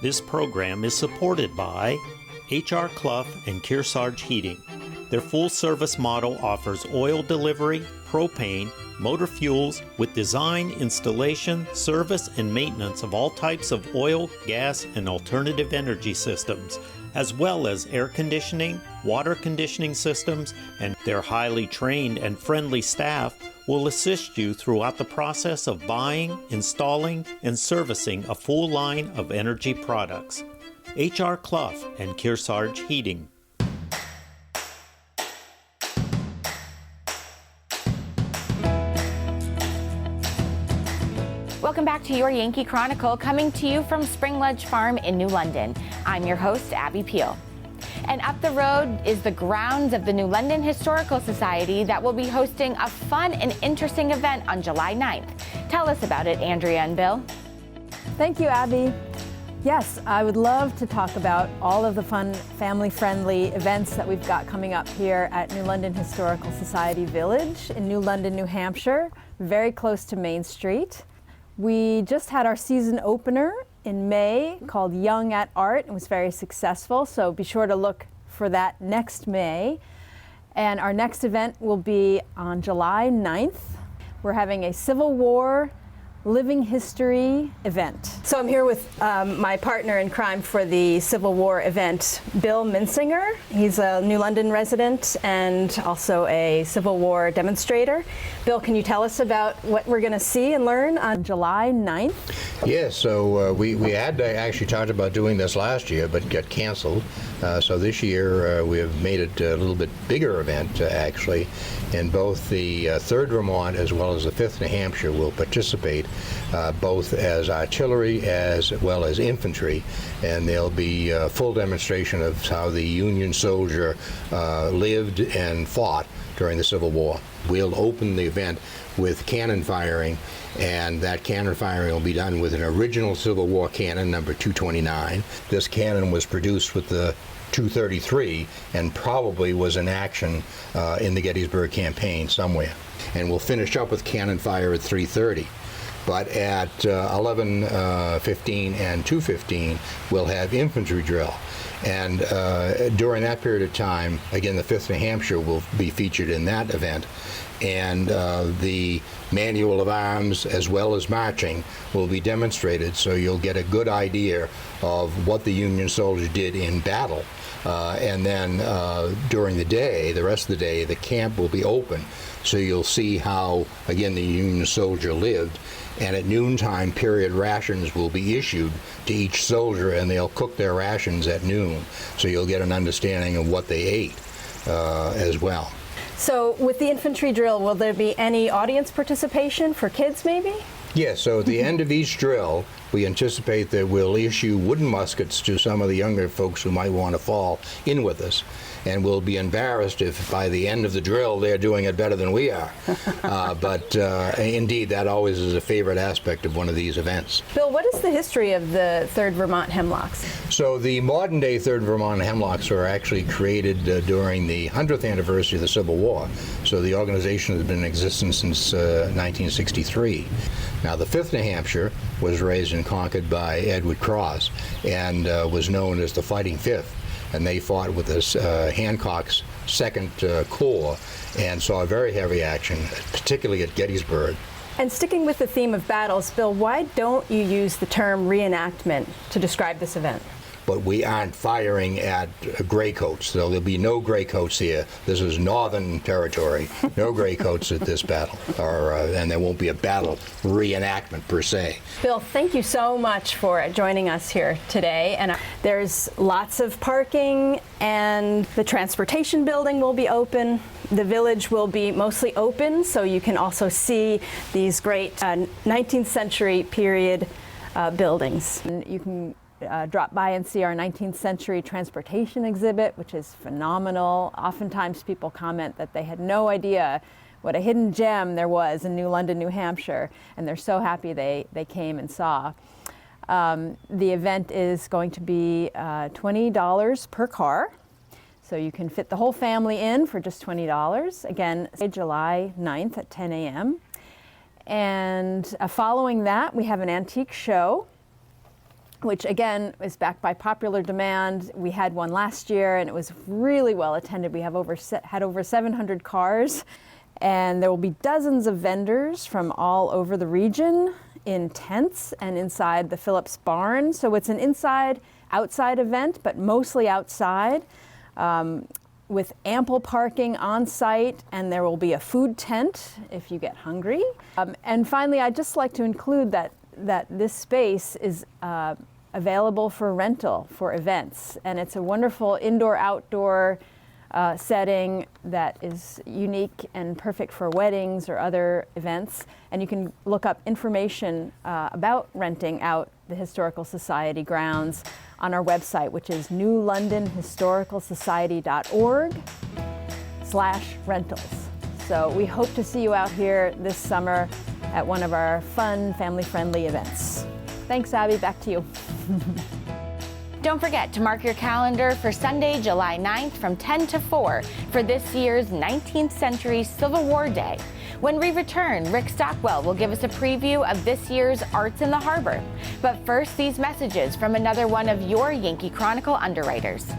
This program is supported by H.R. Clough and Kearsarge Heating. Their full-service model offers oil delivery, propane, motor fuels with design, installation, service, and maintenance of all types of oil, gas, and alternative energy systems, as well as air conditioning, water conditioning systems, and their highly trained and friendly staff will assist you throughout the process of buying, installing, and servicing a full line of energy products. H.R. Clough and Kearsarge Heating. Welcome back to your Yankee Chronicle, coming to you from Spring Ledge Farm in New London. I'm your host, Abby Peel. And up the road is the grounds of the New London Historical Society that will be hosting a fun and interesting event on July 9th. Tell us about it, Andrea and Bill. Thank you, Abby. Yes, I would love to talk about all of the fun, family-friendly events that we've got coming up here at New London Historical Society Village in New London, New Hampshire, very close to Main Street. We just had our season opener in May called Young at Art. It was very successful, so be sure to look for that next May. And our next event will be on July 9th. We're having a Civil War Living History event. So I'm here with my partner in crime for the Civil War event, Bill Minsinger. He's a New London resident and also a Civil War demonstrator. Bill, can you tell us about what we're going to see and learn on July 9th? Yes, so we had actually talked about doing this last year, but got canceled. So this year we have made it a little bit bigger event, actually, and both the 3rd Vermont as well as the 5th New Hampshire will participate, both as artillery as well as infantry, and there'll be a full demonstration of how the Union soldier lived and fought during the Civil War. We'll open the event with cannon firing, and that cannon firing will be done with an original Civil War cannon, number 229. This cannon was produced with the 233 and probably was in action in the Gettysburg campaign somewhere. And we'll finish up with cannon fire at 3:30. But at 11:15 and 2:15, we'll have infantry drill. And during that period of time, again, the 5th New Hampshire will be featured in that event. And the manual of arms as well as marching will be demonstrated, so you'll get a good idea of what the Union soldier did in battle. And then during the day, the rest of the day, the camp will be open, so you'll see how, again, the Union soldier lived. And at noontime, period rations will be issued to each soldier, and they'll cook their rations at noon, so you'll get an understanding of what they ate as well. So with the infantry drill, will there be any audience participation for kids maybe? Yes, so at the end of each drill, we anticipate that we'll issue wooden muskets to some of the younger folks who might want to fall in with us. And we'll be embarrassed if by the end of the drill they're doing it better than we are. But indeed, that always is a favorite aspect of one of these events. Bill, what is the history of the 3rd Vermont Hemlocks? So the modern day 3rd Vermont Hemlocks were actually created during the 100th anniversary of the Civil War. So the organization has been in existence since 1963. Now the 5th New Hampshire was raised and conquered by Edward Cross and was known as the Fighting Fifth. And they fought with this Hancock's 2nd Corps and saw very heavy action, particularly at Gettysburg. And sticking with the theme of battles, Bill, why don't you use the term reenactment to describe this event? But we aren't firing at graycoats, so there'll be no graycoats here. This is northern territory, no graycoats at this battle, and there won't be a battle reenactment per se. Bill, thank you so much for joining us here today. And there's lots of parking, and the transportation building will be open. The village will be mostly open, so you can also see these great 19th century period buildings. And you can drop by and see our 19th century transportation exhibit, which is phenomenal. Oftentimes people comment that they had no idea what a hidden gem there was in New London, New Hampshire, and they're so happy they came and saw. The event is going to be $20 per car, so you can fit the whole family in for just $20. Again, July 9th at 10 a.m. And following that, we have an antique show. which again is backed by popular demand. We had one last year and it was really well attended. We have had over 700 cars, and there will be dozens of vendors from all over the region in tents and inside the Phillips barn. So it's an outside event, but mostly outside, with ample parking on site, and there will be a food tent if you get hungry. And finally, I'd just like to include that this space is available for rental for events, and it's a wonderful indoor-outdoor setting that is unique and perfect for weddings or other events. And you can look up information about renting out the Historical Society grounds on our website, which is newlondonhistoricalsociety.org/rentals. So we hope to see you out here this summer at one of our fun, family-friendly events. Thanks, Abby. Back to you. Don't forget to mark your calendar for Sunday, July 9th from 10 to 4 for this year's 19th Century Civil War Day. When we return, Rick Stockwell will give us a preview of this year's Arts in the Harbor. But first, these messages from another one of your Yankee Chronicle underwriters.